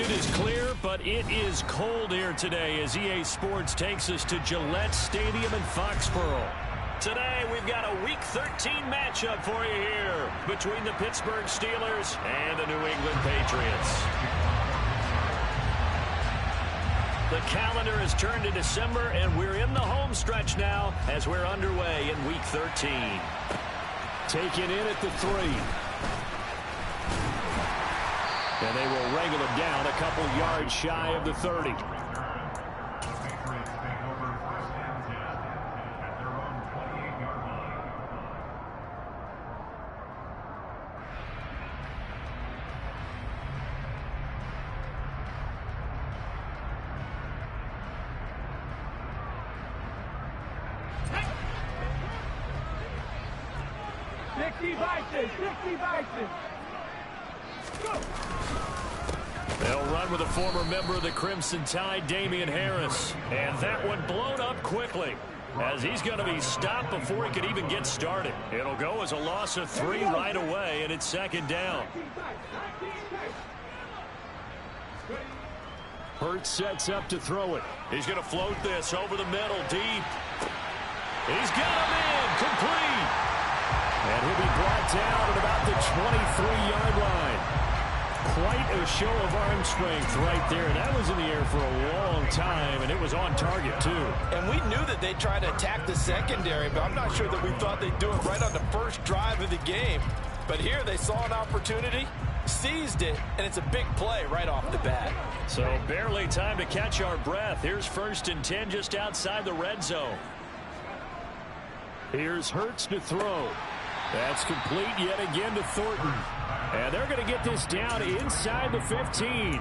altitude is clear, but it is cold here today as EA Sports takes us to Gillette Stadium in Foxborough. Today, we've got a Week 13 matchup for you here between the Pittsburgh Steelers and the New England Patriots. The calendar has turned to December, and we're in the home stretch now as we're underway in Week 13. Taken in at the 3. And they will wrangle him down a couple yards shy of the 30. They'll run with a former member of the Crimson Tide, Damian Harris. And that one blown up quickly as he's going to be stopped before he could even get started. It'll go as a loss of 3 right away, and it's second down. Hurts sets up to throw it. He's going to float this over the middle, deep. He's got him in, complete. And he'll be brought down at about the 23-yard line. Quite a show of arm strength right there. That was in the air for a long time, and it was on target, too. And we knew that they'd try to attack the secondary, but I'm not sure that we thought they'd do it right on the first drive of the game. But here they saw an opportunity, seized it, and it's a big play right off the bat. So barely time to catch our breath. Here's 1st and 10 just outside the red zone. Here's Hurts to throw. That's complete yet again to Thornton. And they're going to get this down inside the 15.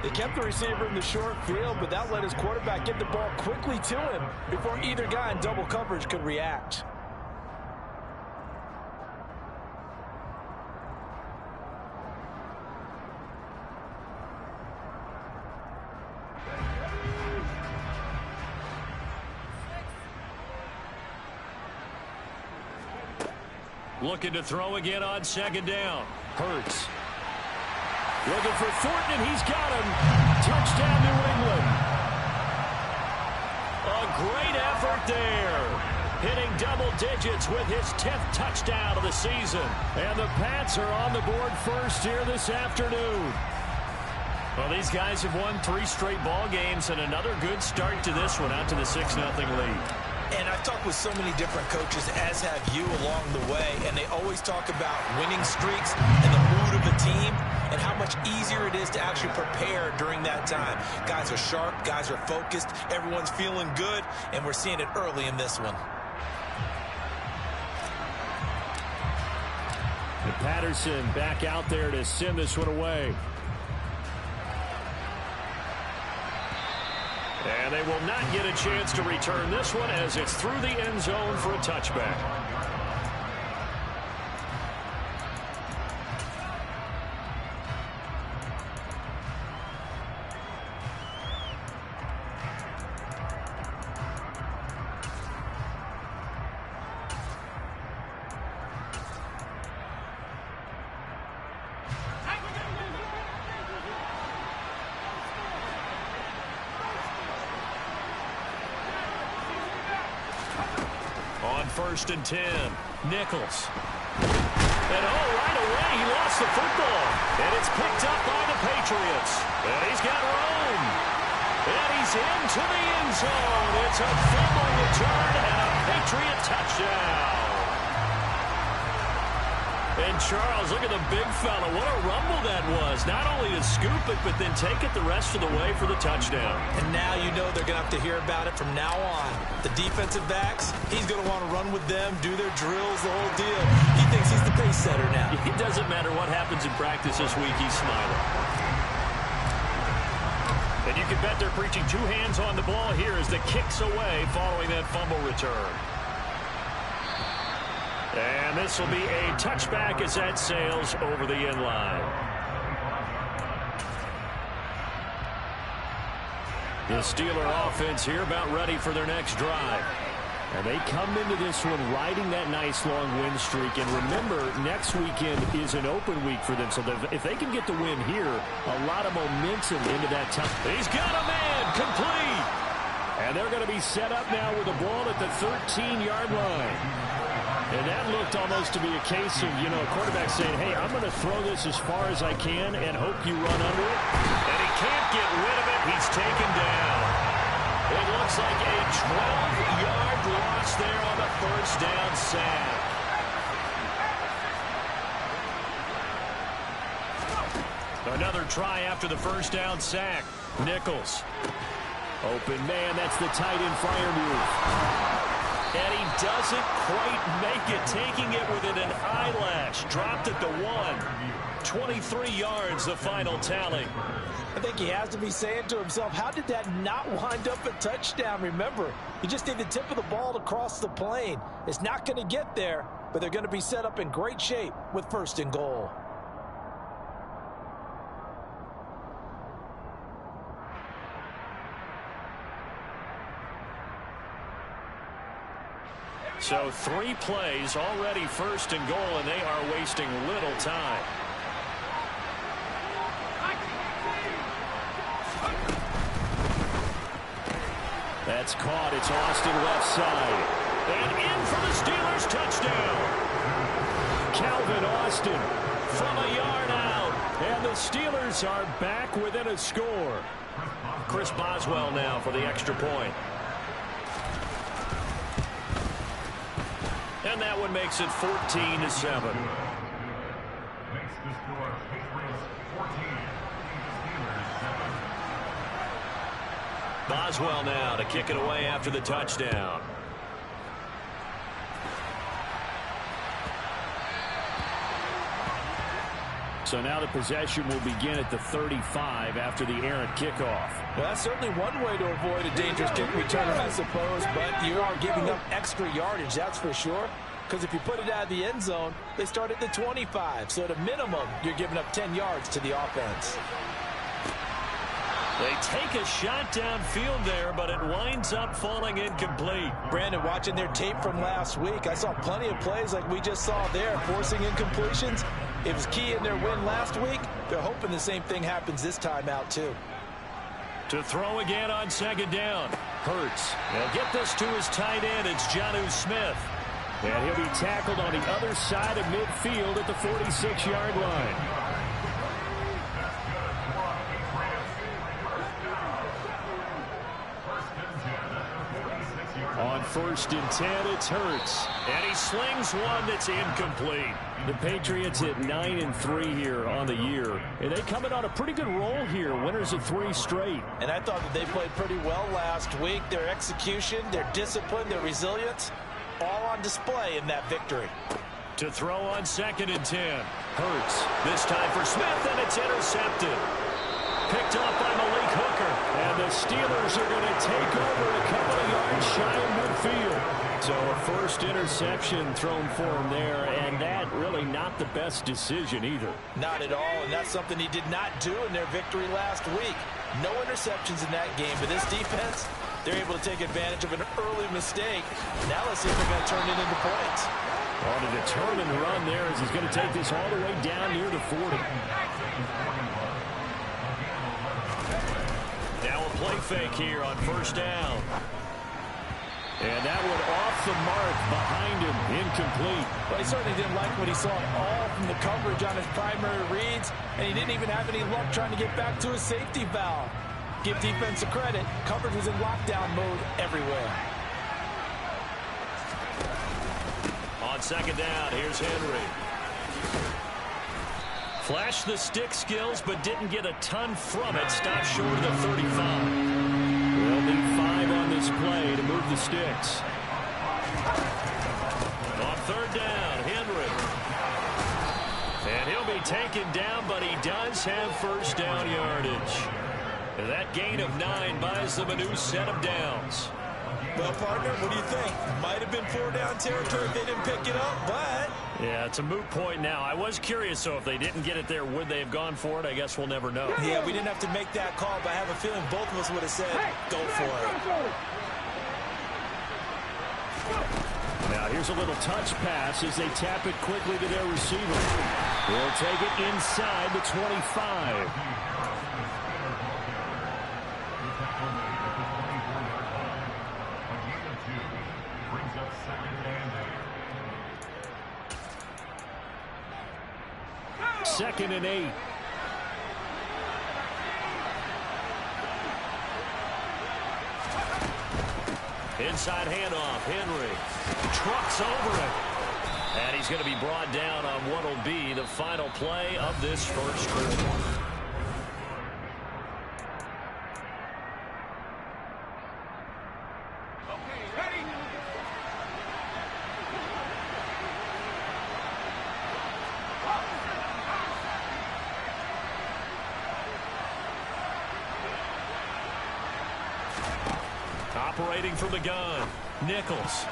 They kept the receiver in the short field, but that let his quarterback get the ball quickly to him before either guy in double coverage could react. Looking to throw again on second down. Hurts. Looking for Thornton, and he's got him. Touchdown, New England. A great effort there. Hitting double digits with his 10th touchdown of the season. And the Pats are on the board first here this afternoon. Well, these guys have won 3 straight ball games, and another good start to this one out to the 6-0 lead. And I've talked with so many different coaches, as have you, along the way, and they always talk about winning streaks and the mood of the team and how much easier it is to actually prepare during that time. Guys are sharp, guys are focused, everyone's feeling good, and we're seeing it early in this one. And Patterson back out there to send this one away. And they will not get a chance to return this one as it's through the end zone for a touchback. On 1st and 10, Nichols. And right away, he lost the football. And it's picked up by the Patriots. And he's got room. And he's into the end zone. It's a fumble return and a Patriot touchdown. And Charles, look at the big fella. What a rumble that was. Not only to scoop it, but then take it the rest of the way for the touchdown. And now you know they're going to have to hear about it from now on. The defensive backs, he's going to want to run with them, do their drills, the whole deal. He thinks he's the pace setter now. It doesn't matter what happens in practice this week, he's smiling. And you can bet they're preaching 2 hands on the ball here as the kick's away following that fumble return. And this will be a touchback as that sails over the end line. The Steeler offense here about ready for their next drive. And they come into this one riding that nice long win streak. And remember, next weekend is an open week for them. So if they can get the win here, a lot of momentum into that time. He's got a man complete. And they're going to be set up now with the ball at the 13-yard line. And that looked almost to be a case of, a quarterback saying, hey, I'm going to throw this as far as I can and hope you run under it. And he can't get rid of it. He's taken down. It looks like a 12-yard loss there on the first down sack. Another try after the first down sack. Nichols. Open man, that's the tight end fire move. And he doesn't quite make it, taking it within an eyelash. Dropped at the 1. 23 yards, the final tally. I think he has to be saying to himself, how did that not wind up a touchdown? Remember, you just need the tip of the ball to cross the plane. It's not going to get there, but they're going to be set up in great shape with 1st and goal. So 3 plays, already 1st and goal, and they are wasting little time. That's caught. It's Austin left side. And in for the Steelers touchdown. Calvin Austin from a yard out. And the Steelers are back within a score. Chris Boswell now for the extra point. And that one makes it 14-7. Boswell now to kick it away after the touchdown. So now the possession will begin at the 35 after the errant kickoff. Well, that's certainly one way to avoid a dangerous kick returner, I suppose, but you are giving up extra yardage, that's for sure. Because if you put it out of the end zone, they start at the 25. So at a minimum, you're giving up 10 yards to the offense. They take a shot downfield there, but it winds up falling incomplete. Brandon, watching their tape from last week, I saw plenty of plays like we just saw there, forcing incompletions. It was key in their win last week. They're hoping the same thing happens this time out, too. To throw again on 2nd down. Hurts. They'll get this to his tight end. It's Jonnu Smith. And he'll be tackled on the other side of midfield at the 46-yard line. On 1st and 10, it's Hurts. And he slings one that's incomplete. The Patriots at 9-3 here on the year. And they come in on a pretty good roll here. Winners of 3 straight. And I thought that they played pretty well last week. Their execution, their discipline, their resilience, all on display in that victory. To throw on 2nd and 10. Hurts. This time for Smith, and it's intercepted. Picked off by Malik Hooker. And the Steelers are going to take over a couple of yards shy of midfield. So a first interception thrown for him there, and that really not the best decision either. Not at all, and that's something he did not do in their victory last week. No interceptions in that game, but this defense, they're able to take advantage of an early mistake. Now let's see if they're going to turn it into points. On a determined run there as he's going to take this all the way down near the 40. Now a play fake here on 1st down. And that one off the mark behind him, incomplete. Well, he certainly didn't like what he saw at all from the coverage on his primary reads, and he didn't even have any luck trying to get back to his safety valve. Give defense a credit. Coverage was in lockdown mode everywhere. On 2nd down, here's Henry. Flashed the stick skills, but didn't get a ton from it. Stopped short of the 35. They'll need 5 on this play to move the sticks. On 3rd down, Henry. And he'll be taken down, but he does have 1st down yardage. And that gain of 9 buys them a new set of downs. Well, partner, what do you think? Might have been 4-down territory if they didn't pick it up, but... Yeah, it's a moot point now. I was curious, so if they didn't get it there, would they have gone for it? I guess we'll never know. Yeah, we didn't have to make that call, but I have a feeling both of us would have said, go for it. Now here's a little touch pass as they tap it quickly to their receiver. They'll take it inside the 25. Second and 8. Inside handoff. Henry trucks over it. And he's going to be brought down on what will be the final play of this first quarter. Operating from the gun, Nichols.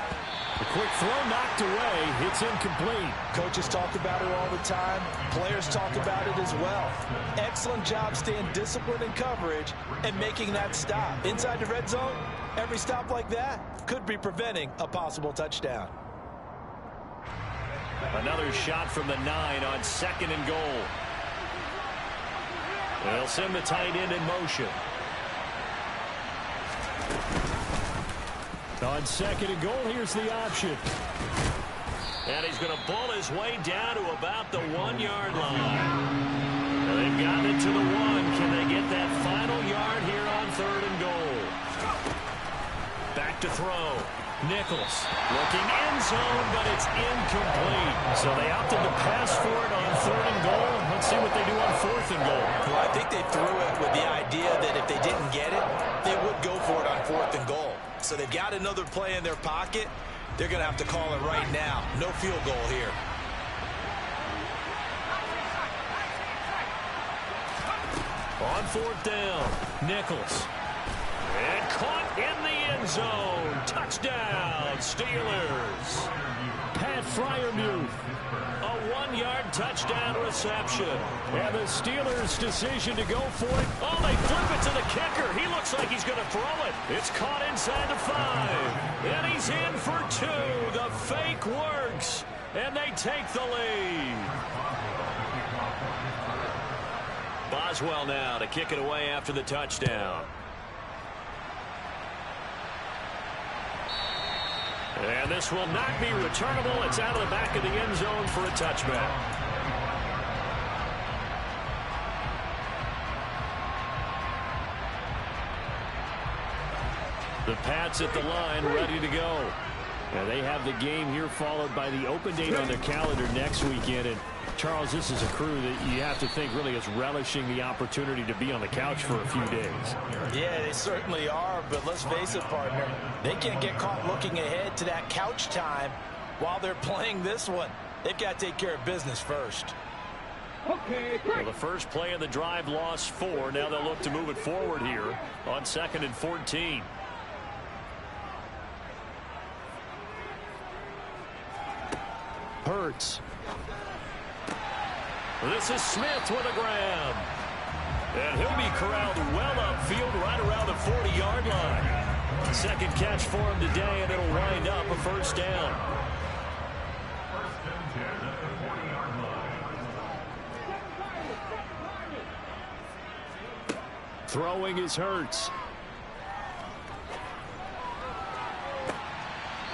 The quick throw knocked away. It's incomplete. Coaches talk about it all the time. Players talk about it as well. Excellent job staying disciplined in coverage and making that stop. Inside the red zone, every stop like that could be preventing a possible touchdown. Another shot from the 9 on second and goal. They'll send the tight end in motion. On second and goal, here's the option. And he's going to bull his way down to about the 1-yard line. Now they've gotten it to the 1. Can they get that final yard here on third and goal? Back to throw. Nichols looking end zone, but it's incomplete. So they opted to pass for it on third and goal. Let's see what they do on fourth and goal. Well, I think they threw it with the idea that if they didn't get it, they would go for it on fourth and goal. So they've got another play in their pocket. They're going to have to call it right now. No field goal here. On fourth down, Nichols. And caught in the end zone. Touchdown, Steelers. Pat Freiermuth. A 1-yard touchdown reception. And the Steelers' decision to go for it. Oh, they flip it to the kicker. He looks like he's going to throw it. It's caught inside the 5. And he's in for 2. The fake works. And they take the lead. Boswell now to kick it away after the touchdown. And this will not be returnable. It's out of the back of the end zone for a touchback. The Pats at the line, ready to go. And they have the game here followed by the open date on their calendar next weekend. And Charles, this is a crew that you have to think really is relishing the opportunity to be on the couch for a few days. Yeah, they certainly are, but let's face it, partner. They can't get caught looking ahead to that couch time while they're playing this one. They've got to take care of business first. Okay. Well, the first play of the drive lost 4. Now they'll look to move it forward here on 2nd and 14. Hurts. This is Smith with a grab. And he'll be corralled well upfield right around the 40-yard line. Second catch for him today, and it'll wind up a first down. Throwing is Hurts.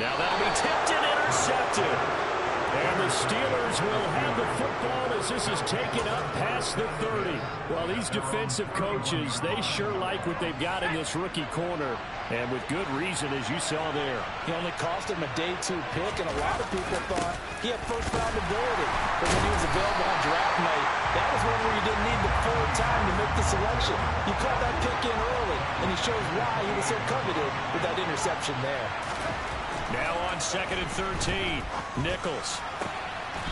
Now that'll be tipped and intercepted. And the Steelers will have the football as this is taken up past the 30. Well, these defensive coaches, they sure like what they've got in this rookie corner. And with good reason, as you saw there. He only cost him a day 2 pick, and a lot of people thought he had first-round ability. But when he was available on draft night, that was one where you didn't need the full time to make the selection. You caught that pick in early, and he shows why he was so coveted with that interception there. Now on 2nd and 13, Nichols.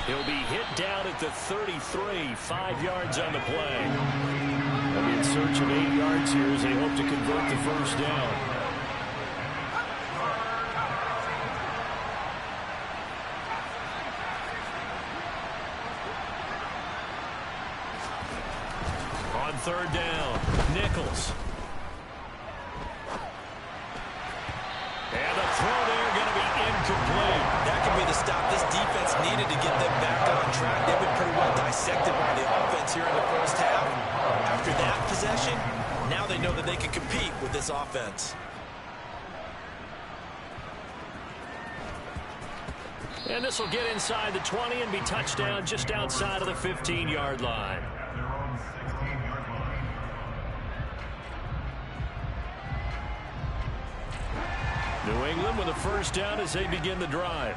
He'll be hit down at the 33, 5 yards on the play. They'll be in search of 8 yards here as they hope to convert the first down. On 3rd down, Nichols. And the throw there going to be incomplete. That to stop. This defense needed to get them back on track. They've been pretty well dissected by the offense here in the first half. After that possession, now they know that they can compete with this offense. And this will get inside the 20 and be touchdown just outside of the 15-yard line. New England with a first down as they begin the drive.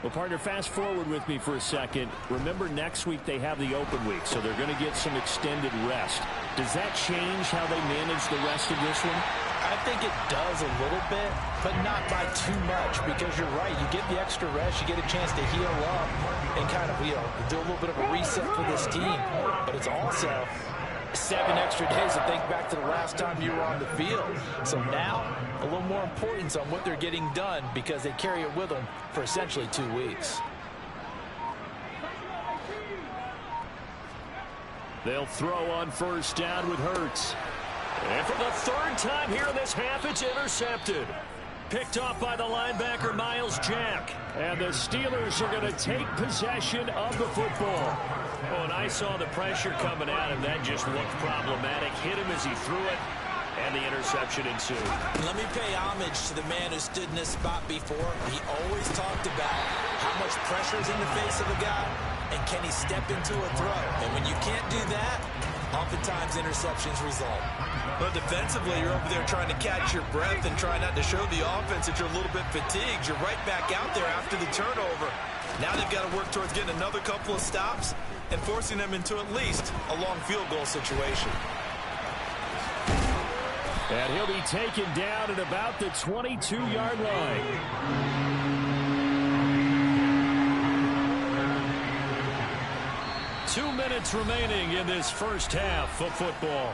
Well, partner, fast forward with me for a second. Remember, next week they have the open week, so they're going to get some extended rest. Does that change how they manage the rest of this one? I think it does a little bit, but not by too much, because you're right. You get the extra rest, you get a chance to heal up and kind of, do a little bit of a reset for this team. But it's also 7 extra days to think back to the last time you were on the field. So now, a little more importance on what they're getting done because they carry it with them for essentially 2 weeks. They'll throw on first down with Hurts. And for the 3rd time here in this half, it's intercepted. Picked off by the linebacker, Miles Jack. And the Steelers are going to take possession of the football. Oh, and I saw the pressure coming at him. That just looked problematic. Hit him as he threw it, and the interception ensued. Let me pay homage to the man who stood in this spot before. He always talked about how much pressure is in the face of a guy, and can he step into a throw. And when you can't do that, oftentimes interceptions result. But defensively, you're over there trying to catch your breath and try not to show the offense that you're a little bit fatigued. You're right back out there after the turnover. Now they've got to work towards getting another couple of stops and forcing them into at least a long field goal situation. And he'll be taken down at about the 22-yard line. 2 minutes remaining in this first half of football.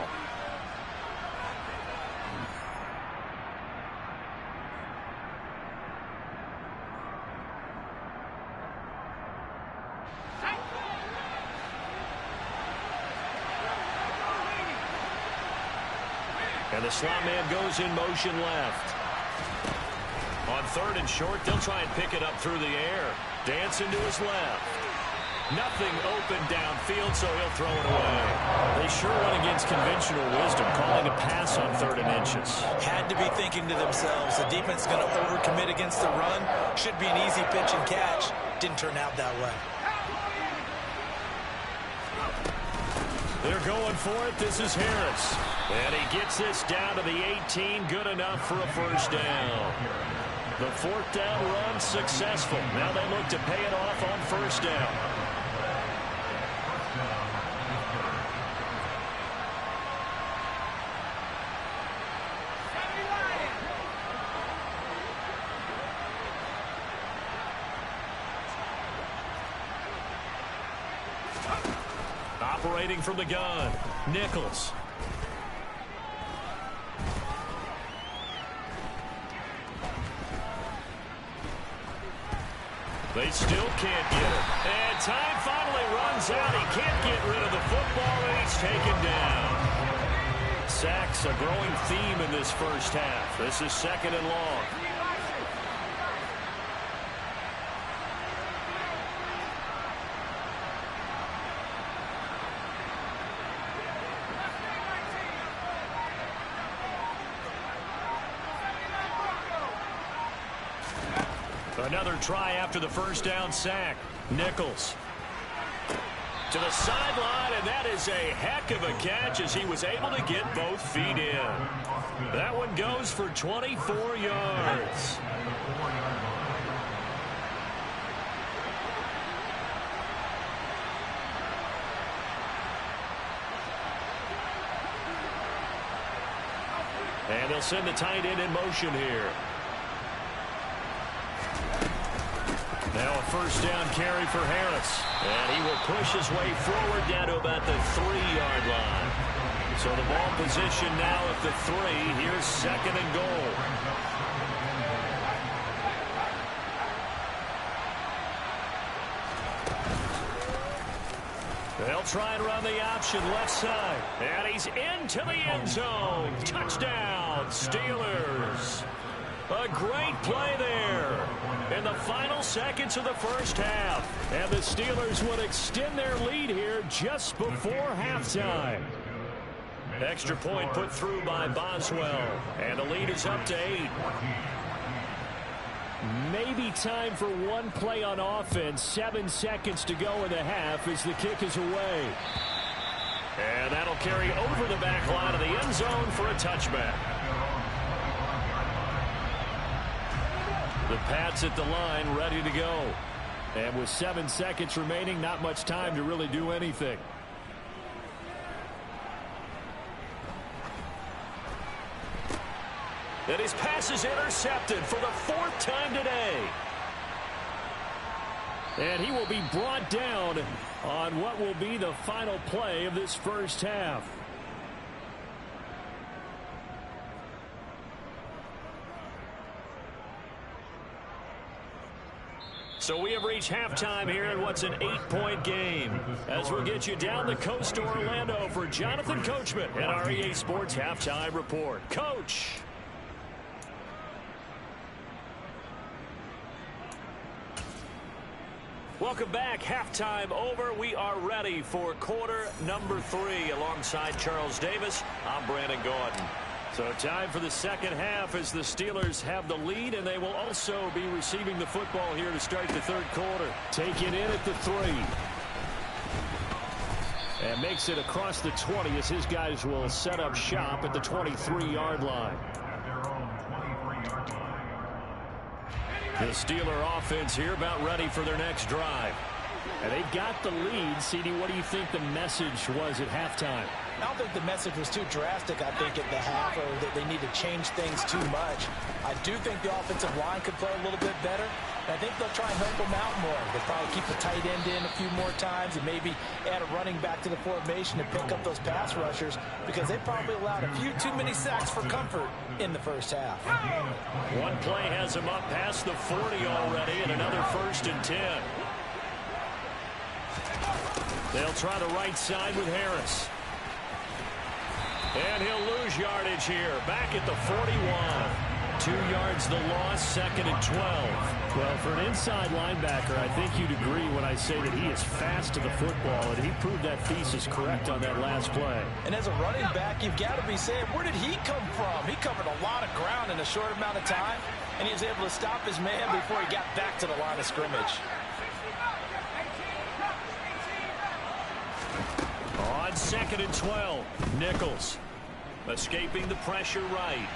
And the slot man goes in motion left. On 3rd and short, they'll try and pick it up through the air. Dancing to his left. Nothing open downfield, so he'll throw it away. They sure went against conventional wisdom, calling a pass on 3rd and inches. Had to be thinking to themselves, the defense is going to overcommit against the run. Should be an easy pitch and catch. Didn't turn out that way. They're going for it. This is Harris. And he gets this down to the 18. Good enough for a first down. The 4th down run successful. Now they look to pay it off on first down. Operating from the gun, Nichols. They still can't get it. And time finally runs out. He can't get rid of the football, and he's taken down. Sacks a growing theme in this first half. This is 2nd and long. Another try after the first down sack. Nichols to the sideline, and that is a heck of a catch as he was able to get both feet in. That one goes for 24 yards. And they'll send the tight end in motion here. Now a first down carry for Harris. And he will push his way forward down to about the 3-yard line. So the ball position now at the 3. Here's 2nd and goal. They'll try and run the option left side. And he's into the end zone. Touchdown, Steelers. A great play there. in the final seconds of the first half. And the Steelers would extend their lead here just before halftime. Extra point put through by Boswell. And the lead is up to 8. Maybe time for one play on offense. 7 seconds to go in the half as the kick is away. And that'll carry over the back line of the end zone for a touchback. The Pats at the line ready to go. And with 7 seconds remaining, not much time to really do anything. And his pass is intercepted for the 4th time today. And he will be brought down on what will be the final play of this first half. So we have reached halftime here in what's an 8-point game. As we'll get you down the coast to Orlando for Jonathan Coachman at our EA Sports Halftime Report. Coach. Welcome back. Halftime over. We are ready for quarter number 3 alongside Charles Davis. I'm Brandon Gordon. So time for the second half as the Steelers have the lead, and they will also be receiving the football here to start the third quarter. Take it in at the 3. And makes it across the 20 as his guys will set up shop at the 23-yard line. The Steeler offense here about ready for their next drive. And they've got the lead. CD, what do you think the message was at halftime? I don't think the message was too drastic, I think, at the half, or that they need to change things too much. I do think the offensive line could play a little bit better. And I think they'll try and help them out more. They'll probably keep the tight end in a few more times and maybe add a running back to the formation to pick up those pass rushers, because they probably allowed a few too many sacks for comfort in the first half. One play has them up past the 40 already, and another 1st and 10. They'll try the right side with Harris. And he'll lose yardage here. Back at the 41. 2 yards the loss, 2nd and 12. Well, for an inside linebacker, I think you'd agree when I say that he is fast to the football, and he proved that thesis correct on that last play. And as a running back, you've got to be saying, where did he come from? He covered a lot of ground in a short amount of time, and he was able to stop his man before he got back to the line of scrimmage. On 2nd and 12, Nichols escaping the pressure right.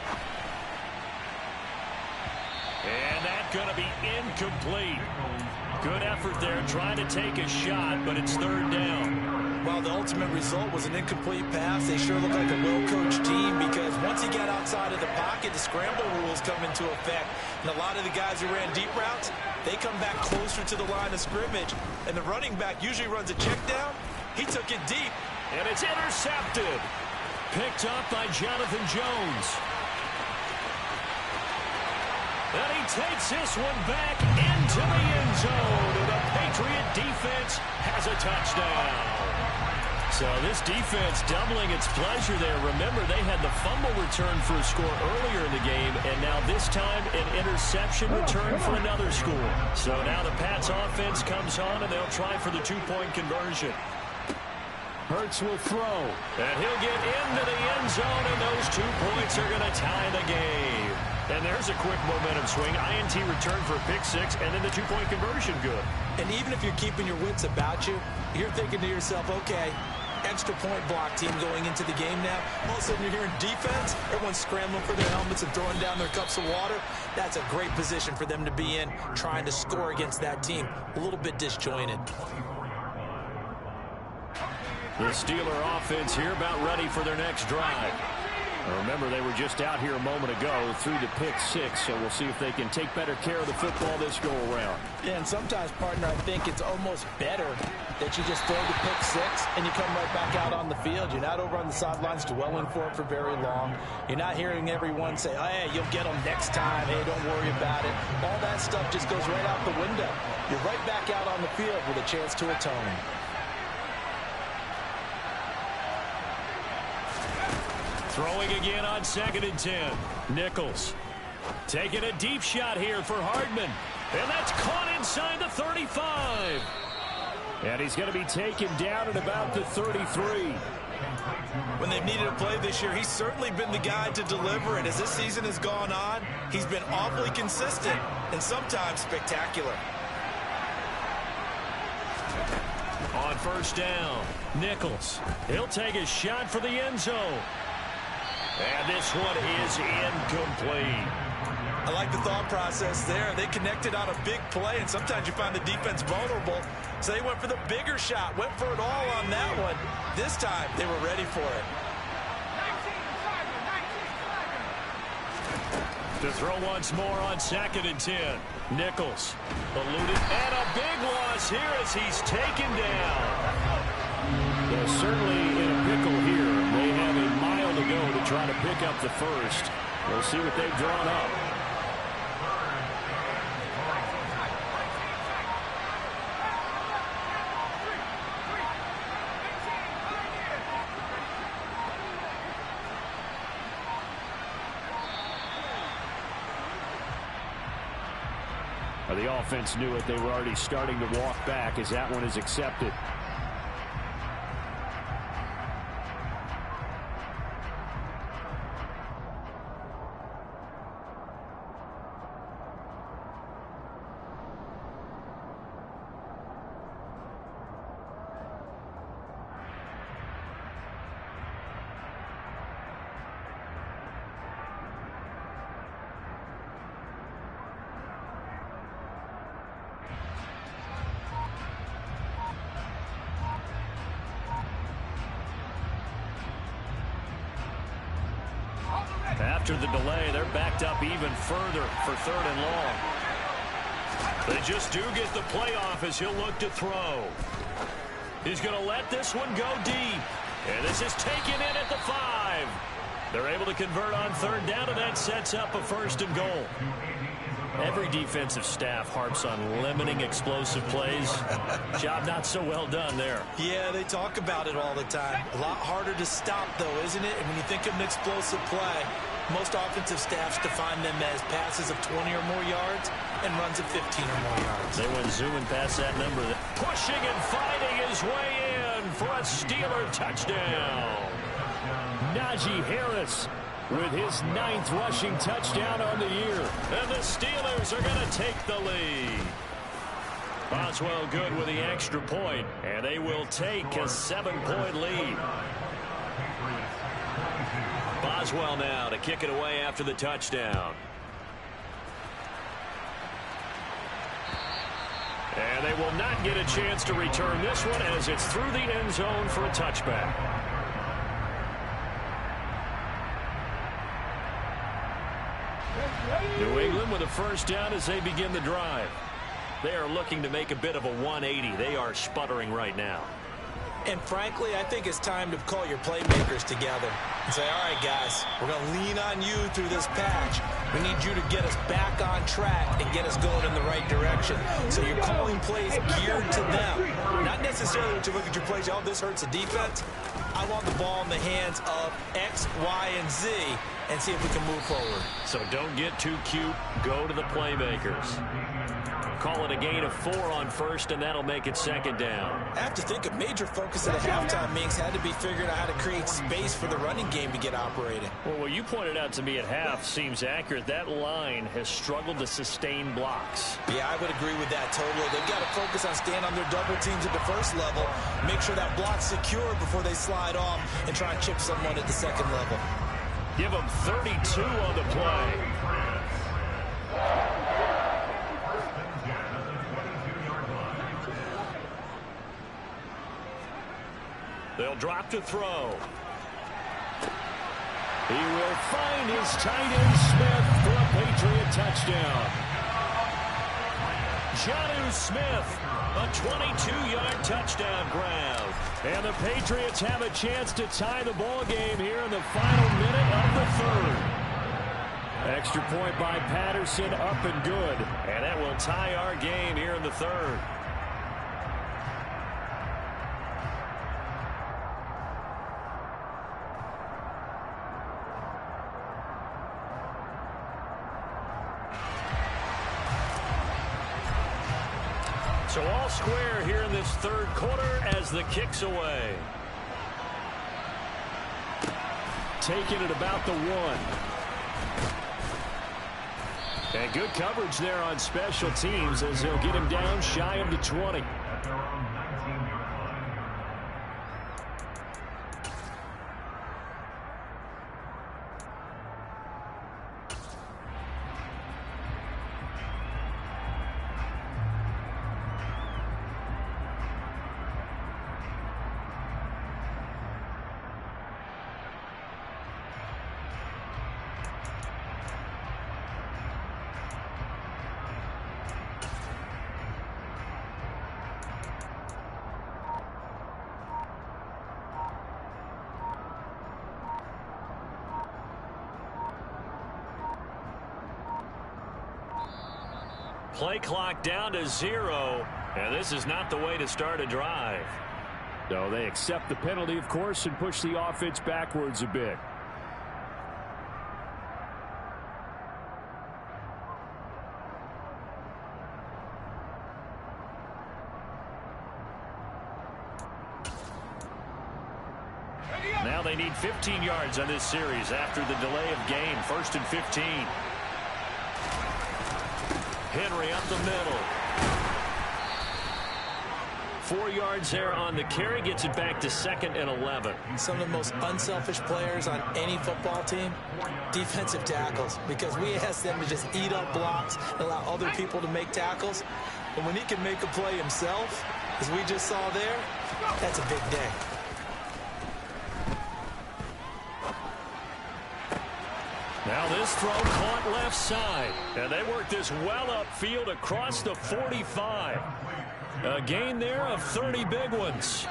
And that's going to be incomplete. Good effort there trying to take a shot, but it's 3rd down. Well, the ultimate result was an incomplete pass. They sure look like a well-coached team, because once he got outside of the pocket, the scramble rules come into effect. And a lot of the guys who ran deep routes, they come back closer to the line of scrimmage. And the running back usually runs a check down. He took it deep. And it's intercepted. Picked up by Jonathan Jones. And he takes this one back into the end zone. And the Patriot defense has a touchdown. So this defense doubling its pleasure there. Remember, they had the fumble return for a score earlier in the game, and now this time an interception return for another score. So now the Pats offense comes on, and they'll try for the 2-point conversion. Hurts will throw, and he'll get into the end zone, and those 2 points are going to tie the game. And there's a quick momentum swing. INT return for a pick 6, and then the 2-point conversion good. And even if you're keeping your wits about you, you're thinking to yourself, okay, extra point block team going into the game now. All of a sudden you're hearing defense. Everyone's scrambling for their helmets and throwing down their cups of water. That's a great position for them to be in, trying to score against that team. A little bit disjointed. The Steeler offense here about ready for their next drive. Remember, they were just out here a moment ago through the pick 6, so we'll see if they can take better care of the football this go-around. Yeah, and sometimes, partner, I think it's almost better that you just throw the pick 6 and you come right back out on the field. You're not over on the sidelines dwelling for it for very long. You're not hearing everyone say, oh, hey, you'll get them next time. Hey, don't worry about it. All that stuff just goes right out the window. You're right back out on the field with a chance to atone. Throwing again on 2nd and 10. Nichols taking a deep shot here for Hardman. And that's caught inside the 35. And he's going to be taken down at about the 33. When they've needed a play this year, he's certainly been the guy to deliver it. As this season has gone on, he's been awfully consistent and sometimes spectacular. On first down, Nichols. He'll take a shot for the end zone. And this one is incomplete. I like the thought process there. They connected on a big play, and sometimes you find the defense vulnerable. So they went for the bigger shot, went for it all on that one. This time, they were ready for it. To throw once more on 2nd and 10. Nichols eluded, and a big loss here as he's taken down. They're certainly in a pickle here. They have a mile to go to try to pick up the first. We'll see what they've drawn up. The offense knew it. They were already starting to walk back as that one is accepted. After the delay, they're backed up even further for 3rd and long. They just do get the playoff as he'll look to throw. He's going to let this one go deep. And this is taken in at the 5. They're able to convert on 3rd down, and that sets up a 1st and goal. Every defensive staff harps on limiting explosive plays. Job not so well done there. Yeah, they talk about it all the time. A lot harder to stop, though, isn't it? And when you think of an explosive play, most offensive staffs define them as passes of 20 or more yards and runs of 15 or more yards. They went zooming past that number. Pushing and fighting his way in for a Steeler touchdown. Najee Harris with his 9th rushing touchdown on the year. And the Steelers are going to take the lead. Boswell good with the extra point, and they will take a 7-point lead. Boswell now to kick it away after the touchdown. And they will not get a chance to return this one as it's through the end zone for a touchback. New England with a 1st down as they begin the drive. They are looking to make a bit of a 180. They are sputtering right now. And frankly, I think it's time to call your playmakers together and say, all right, guys, we're going to lean on you through this patch. We need you to get us back on track and get us going in the right direction. So you're calling plays geared to them. Not necessarily when you look at your plays, oh, this hurts the defense. I want the ball in the hands of X, Y, and Z and see if we can move forward. So don't get too cute. Go to the playmakers. Call it a gain of 4 on 1st, and that'll make it 2nd down. I have to think a major focus at a halftime meetings had to be figuring out how to create space for the running game to get operating. Well, what you pointed out to me at half seems accurate. That line has struggled to sustain blocks. Yeah, I would agree with that totally. They've got to focus on staying on their double teams at the 1st level, make sure that block's secure before they slide off and try and chip someone at the 2nd level. Give them 32 on the play. They'll drop to throw. He will find his tight end Smith for a Patriot touchdown. Jonnu Smith, a 22-yard touchdown grab. And the Patriots have a chance to tie the ball game here in the final minute of the 3rd. Extra point by Patterson, up and good. And that will tie our game here in the 3rd. So all square here in this third quarter as the kick's away. Taking it about the 1. And good coverage there on special teams as they'll get him down shy of the 20. Play clock down to 0, and this is not the way to start a drive. No, they accept the penalty, of course, and push the offense backwards a bit. Now they need 15 yards on this series after the delay of game. 1st and 15. Henry up the middle. 4 yards there on the carry. Gets it back to 2nd and 11. Some of the most unselfish players on any football team, defensive tackles, because we ask them to just eat up blocks and allow other people to make tackles. And when he can make a play himself, as we just saw there, that's a big day. Now this throw caught left side. And they work this well upfield across the 45. A gain there of 30 big ones.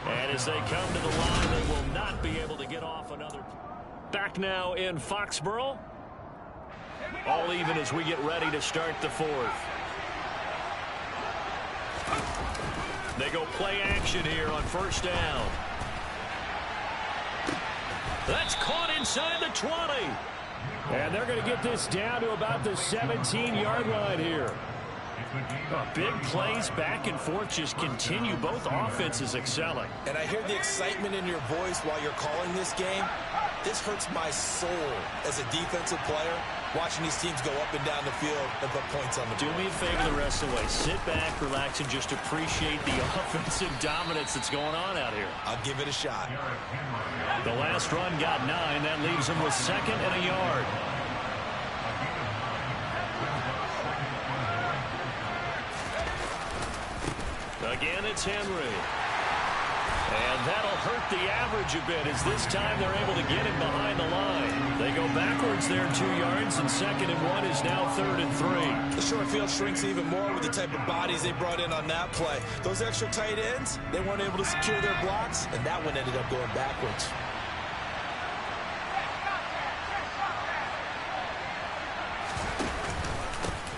And as they come to the line, they will not be able to get off another. Back now in Foxborough. All even as we get ready to start the 4th. They go play action here on 1st down. That's caught inside the 20. And they're going to get this down to about the 17-yard line here. Big plays back and forth just continue. Both offenses excelling. And I hear the excitement in your voice while you're calling this game. This hurts my soul as a defensive player, watching these teams go up and down the field and put points on the board. Do me a favor the rest of the way. Sit back, relax, and just appreciate the offensive dominance that's going on out here. I'll give it a shot. The last run got 9. That leaves him with 2nd and a yard. Again, it's Henry. And that'll hurt the average a bit as this time they're able to get him behind the line. They go backwards there 2 yards, and 2nd and 1 is now 3rd and 3. The short field shrinks even more with the type of bodies they brought in on that play. Those extra tight ends, they weren't able to secure their blocks, and that one ended up going backwards.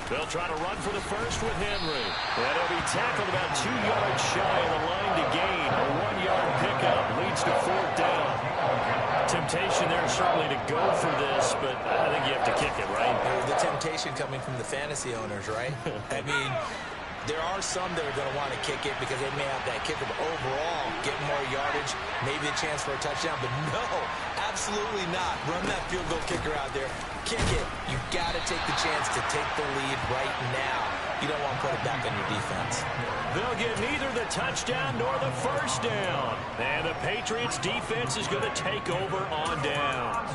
They'll try to run for the first with Henry. And he'll be tackled about 2 yards shy of the line to gain. A 1-yard pickup leads to 4th down. Temptation there certainly to go for this, but I think you have to kick it, right? The temptation coming from the fantasy owners, right? I mean, there are some that are going to want to kick it because they may have that kicker, but overall, get more yardage, maybe a chance for a touchdown. But no, absolutely not. Run that field goal kicker out there. Kick it. You've got to take the chance to take the lead right now. You don't want to put it back on your defense. They'll get neither the touchdown nor the first down. And the Patriots defense is going to take over on down.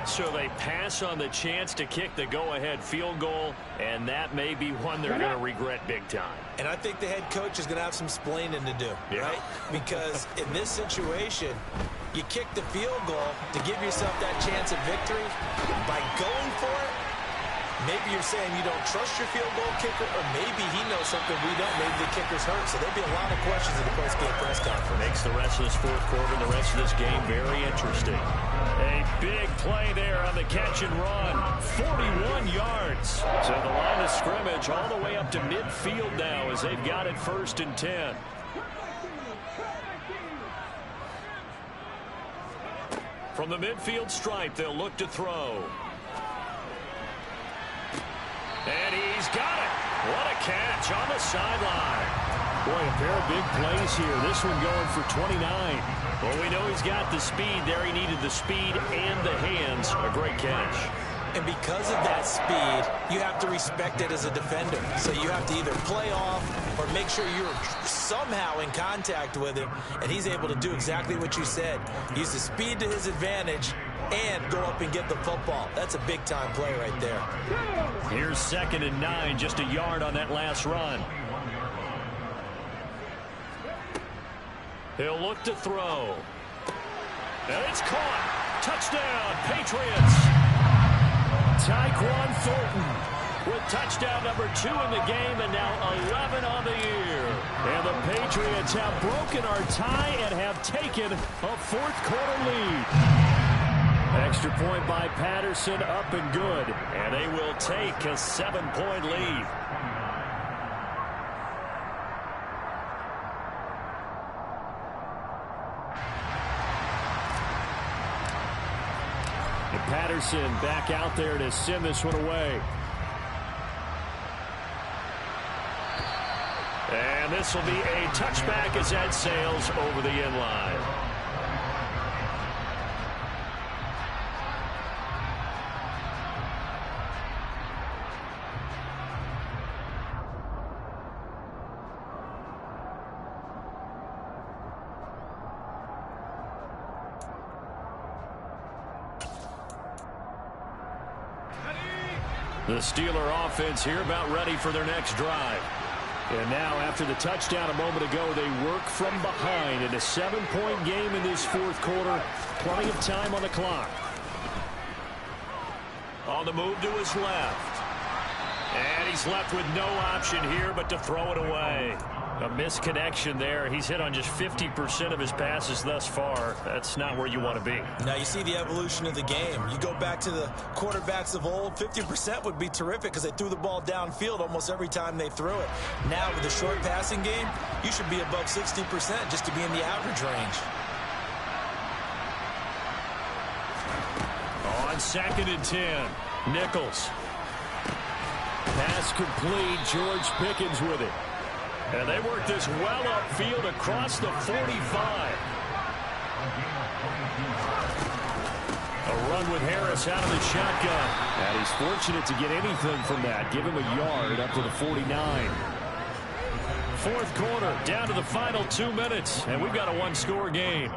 So they pass on the chance to kick the go-ahead field goal, and that may be one they're going to regret big time. And I think the head coach is going to have some splaining to do, right? Because in this situation, you kick the field goal to give yourself that chance of victory. By going for it, maybe you're saying you don't trust your field goal kicker, or maybe he knows something we don't. Maybe the kicker's hurt. So there'll be a lot of questions in the post-game press conference. Makes the rest of this 4th quarter, the rest of this game very interesting. A big play there on the catch and run. 41 yards. So the line of scrimmage all the way up to midfield now as they've got it 1st and 10. From the midfield stripe, they'll look to throw. And he's got it. What a catch on the sideline. Boy, a pair of big plays here. This one going for 29. Well, we know he's got the speed there. He needed the speed and the hands. A great catch. And because of that speed, you have to respect it as a defender. So you have to either play off or make sure you're somehow in contact with him. And he's able to do exactly what you said. Use the speed to his advantage and go up and get the football. That's a big-time play right there. Here's 2nd and 9, just a yard on that last run. He'll look to throw. And it's caught. Touchdown, Patriots. Tyquan Thornton with touchdown number 2 in the game and now 11 on the year. And the Patriots have broken our tie and have taken a 4th quarter lead. Extra point by Patterson, up and good. And they will take a 7-point lead. Patterson back out there to send this one away. And this will be a touchback as that sails over the end line. The Steeler offense here about ready for their next drive. And now after the touchdown a moment ago, they work from behind in a 7-point game in this 4th quarter. Plenty of time on the clock. On the move to his left. And he's left with no option here but to throw it away. A misconnection there. He's hit on just 50% of his passes thus far. That's not where you want to be. Now you see the evolution of the game. You go back to the quarterbacks of old, 50% would be terrific because they threw the ball downfield almost every time they threw it. Now with the short passing game, you should be above 60% just to be in the average range. On 2nd and 10, Nichols. Pass complete. George Pickens with it. And they work this well upfield across the 45. A run with Harris out of the shotgun. And he's fortunate to get anything from that. Give him a yard up to the 49. 4th quarter, down to the final 2 minutes. And we've got a 1-score game.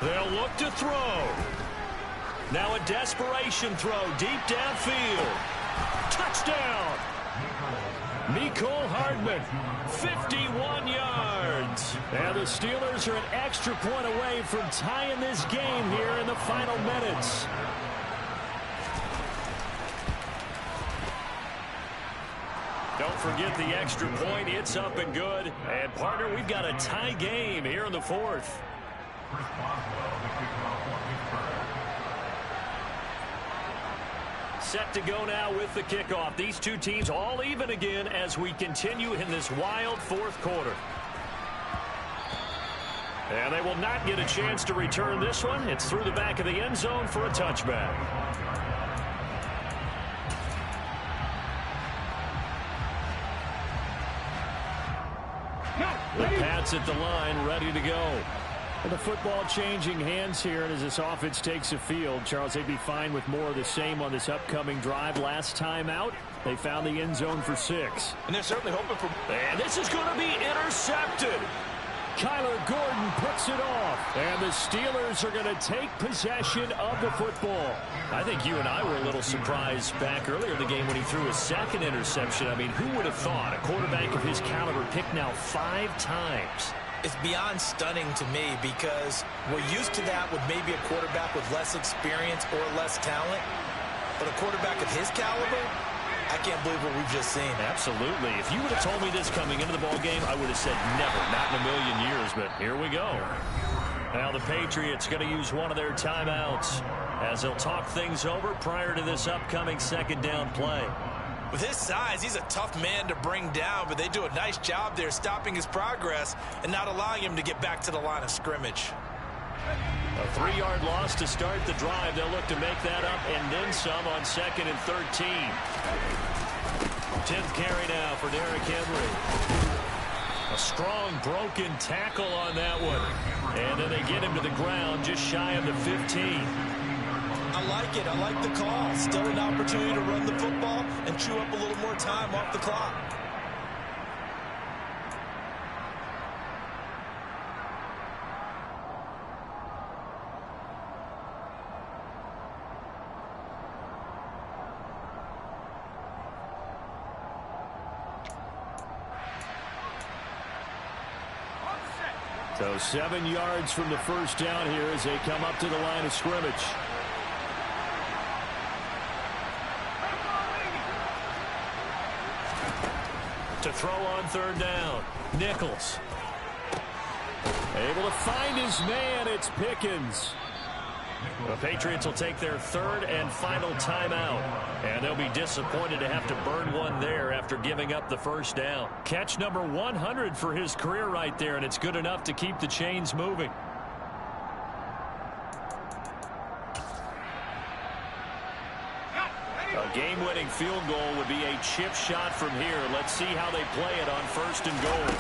They'll look to throw. Now a desperation throw deep downfield. Touchdown. Mecole Hardman, 51 yards. And the Steelers are an extra point away from tying this game here in the final minutes. Don't forget the extra point. It's up and good. And, partner, we've got a tie game here in the 4th. Set to go now with the kickoff. These two teams all even again as we continue in this wild 4th quarter. And they will not get a chance to return this one. It's through the back of the end zone for a touchback. The Pats at the line, ready to go. And the football changing hands here, and as this offense takes the field, Charles, they'd be fine with more of the same on this upcoming drive. Last time out, they found the end zone for 6. And they're certainly hoping for... And this is going to be intercepted. Kyler Gordon puts it off. And the Steelers are going to take possession of the football. I think you and I were a little surprised back earlier in the game when he threw his 2nd interception. I mean, who would have thought a quarterback of his caliber picked now 5 times? It's beyond stunning to me because we're used to that with maybe a quarterback with less experience or less talent. But a quarterback of his caliber, I can't believe what we've just seen. Absolutely. If you would have told me this coming into the ball game, I would have said never, not in a million years. But here we go. Now the Patriots going to use one of their timeouts. as he'll talk things over prior to this upcoming second down play. With his size, he's a tough man to bring down, but they do a nice job there stopping his progress and not allowing him to get back to the line of scrimmage. A 3-yard loss to start the drive. They'll look to make that up and then some on 2nd and 13. 10th carry now for Derrick Henry. A strong broken tackle on that one. And then they get him to the ground just shy of the 15. I like it. I like the call. Still an opportunity to run the football and chew up a little more time off the clock. So 7 yards from the first down here as they come up to the line of scrimmage. To throw on 3rd down. Nichols. Able to find his man. It's Pickens. The Patriots will take their 3rd and final timeout. And they'll be disappointed to have to burn one there after giving up the first down. Catch number 100 for his career right there, and it's good enough to keep the chains moving. A game-winning field goal would be a chip shot from here. Let's see how they play it on 1st and goal.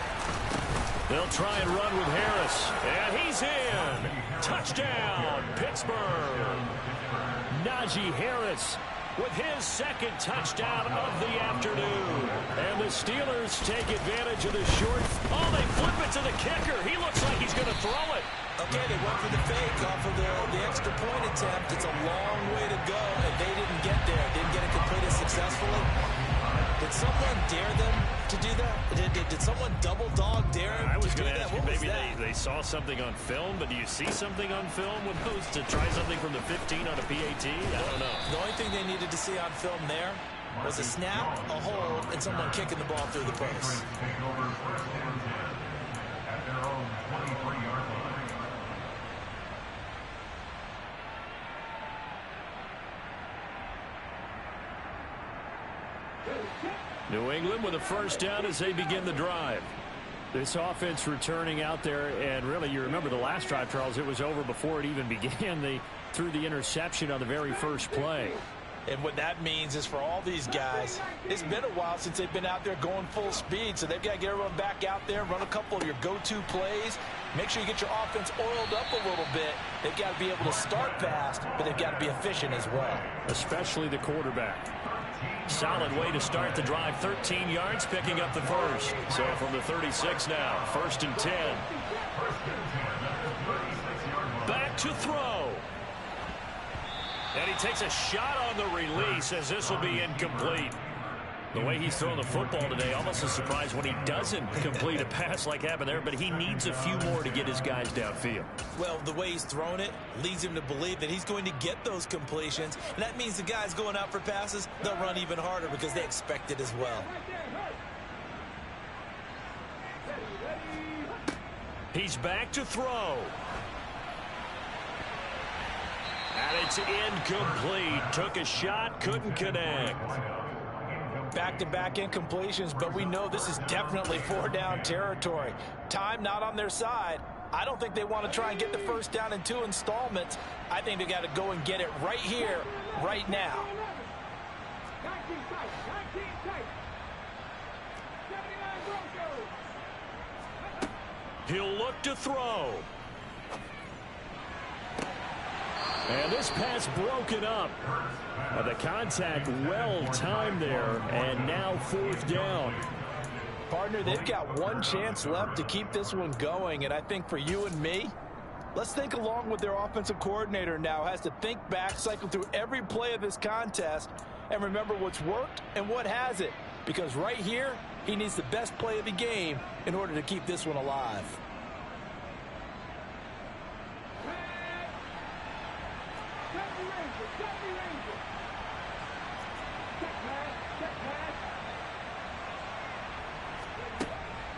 They'll try and run with Harris. And he's in. Touchdown, Pittsburgh. Najee Harris with his 2nd touchdown of the afternoon. And the Steelers take advantage of the short. Oh, they flip it to the kicker. He looks like he's going to throw it. Okay, they went for the fake off of the extra point attempt. It's a long way to go, and they didn't get there. Didn't get it completed successfully. Did someone dare them to do that? Did someone double dog dare him I was to do going to that? ask you, What was maybe that? they saw something on film, but do you see something on film with those to try something from the 15 on a PAT? I don't know. The only thing they needed to see on film there was a snap, a hold, and someone kicking the ball through the post. New England with a first down as they begin the drive. This offense returning out there, and really, you remember the last drive, Charles, it was over before it even began. They threw the interception on the very first play. And what that means is for all these guys, it's been a while since they've been out there going full speed, so they've got to get everyone back out there, run a couple of your go-to plays, make sure you get your offense oiled up a little bit. They've got to be able to start fast, but they've got to be efficient as well. Especially the quarterback. Solid way to start the drive. 13 yards, picking up the first. So from the 36 now, 1st and 10. Back to throw. And he takes a shot on the release as this will be incomplete. The way he's throwing the football today, almost a surprise when he doesn't complete a pass like happened there, but he needs a few more to get his guys downfield. Well, the way he's throwing it leads him to believe that he's going to get those completions, and that means the guys going out for passes, they'll run even harder because they expect it as well. He's back to throw. And it's incomplete. Took a shot, couldn't connect. Back-to-back incompletions, but we know this is definitely 4-down territory. Time not on their side. I don't think they want to try and get the first down in 2 installments. I think they got to go and get it right here, right now. He'll look to throw. And this pass broken up. The contact well timed there, and now 4th down. Partner, they've got one chance left to keep this one going, and I think for you and me, let's think along with their offensive coordinator now. Has to think back, cycle through every play of this contest, and remember what's worked and what hasn't. Because right here, he needs the best play of the game in order to keep this one alive.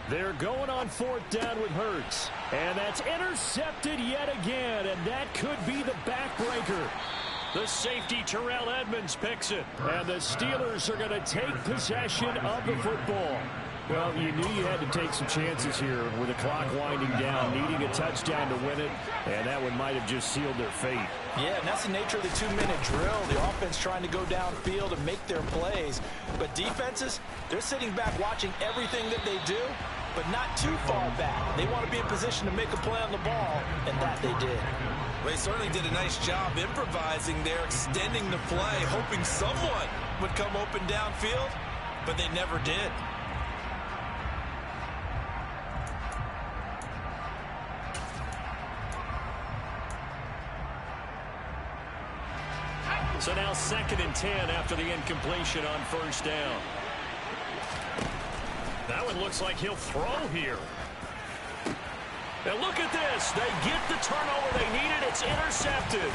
They're going on 4th down with Hurts. And that's intercepted yet again, and that could be the backbreaker. The safety, Terrell Edmonds, picks it. And the Steelers are going to take possession of the football. Well, you knew you had to take some chances here with the clock winding down, needing a touchdown to win it, and that one might have just sealed their fate. Yeah, and that's the nature of the 2-minute drill. The offense trying to go downfield and make their plays. But defenses, they're sitting back watching everything that they do, but not too far back. They want to be in position to make a play on the ball, and that they did. They certainly did a nice job improvising there, extending the play, hoping someone would come open downfield, but they never did. So now 2nd and 10 after the incompletion on first down. That one looks like he'll throw here. And look at this. They get the turnover they needed. It's intercepted.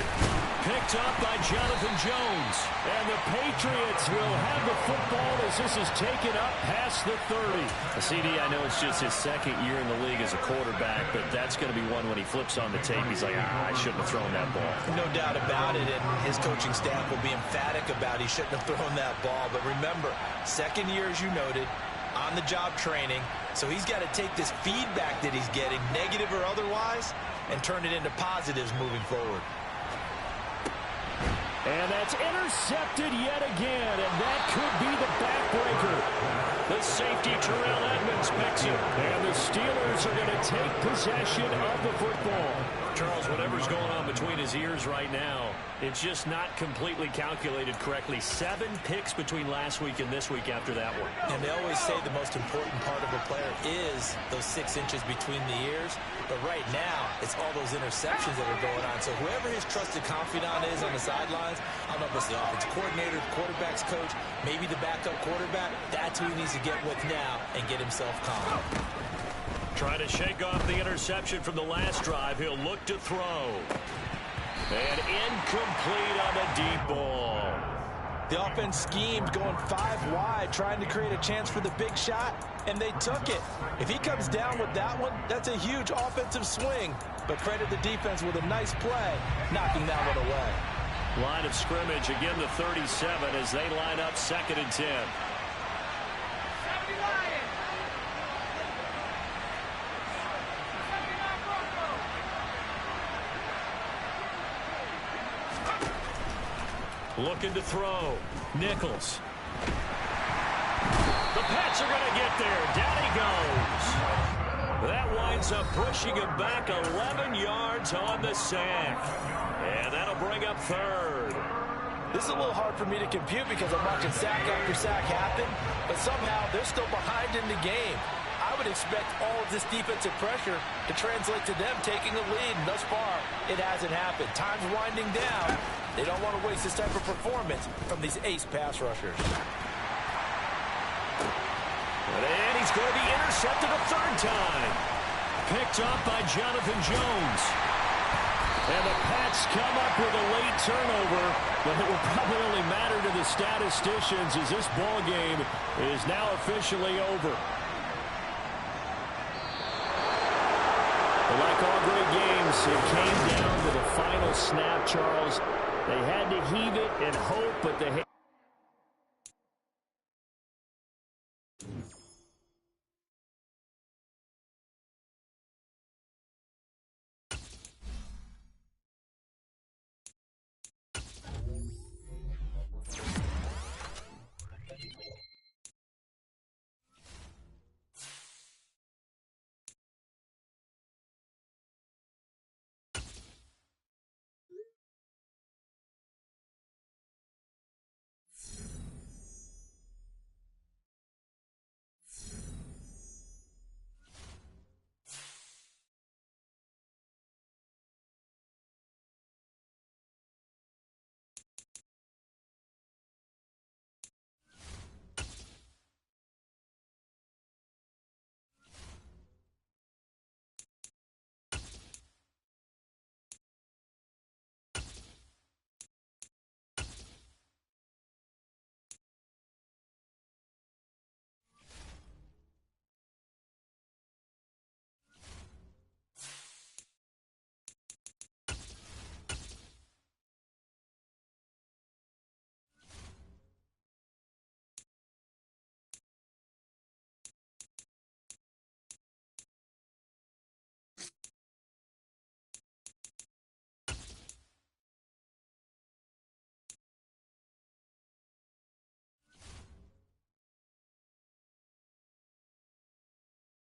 Picked up by Jonathan Jones. And the Patriots will have the football as this is taken up past the 30. CD, I know it's just his 2nd year in the league as a quarterback, but that's going to be one when he flips on the tape. He's like, I shouldn't have thrown that ball. No doubt about it, and his coaching staff will be emphatic about he shouldn't have thrown that ball. But remember, 2nd year, as you noted, on-the-job training, so he's got to take this feedback that he's getting, negative or otherwise, and turn it into positives moving forward. And that's intercepted yet again, and that could be the backbreaker. The safety, Terrell Edmonds, picks it. And the Steelers are going to take possession of the football. Charles, whatever's going on between his ears right now, it's just not completely calculated correctly. 7 picks between last week and this week after that one. And they always say the most important part of a player is those 6 inches between the ears. But right now, it's all those interceptions that are going on. So whoever his trusted confidant is on the sidelines, I don't know if it's the offensive coordinator, the quarterback's coach, maybe the backup quarterback, that's who he needs to get with now and get himself calm. Trying to shake off the interception from the last drive. He'll look to throw. And incomplete on the deep ball. The offense schemed going 5 wide, trying to create a chance for the big shot, and they took it. If he comes down with that one, that's a huge offensive swing. But credit the defense with a nice play, knocking that one away. Line of scrimmage, again the 37 as they line up 2nd and 10. Looking to throw. Nichols. The Pats are going to get there. Down he goes. That winds up pushing him back 11 yards on the sack. And that'll bring up 3rd. This is a little hard for me to compute because I'm watching sack after sack happen, but somehow they're still behind in the game. I would expect all of this defensive pressure to translate to them taking a lead, and thus far, it hasn't happened. Time's winding down. They don't want to waste this type of performance from these ace pass rushers. And he's going to be intercepted a 3rd time. Picked up by Jonathan Jones. And the Pats come up with a late turnover, but it will probably only matter to the statisticians as this ball game is now officially over. But like all great games, it came down to the final snap, Charles. They had to heave it and hope, but they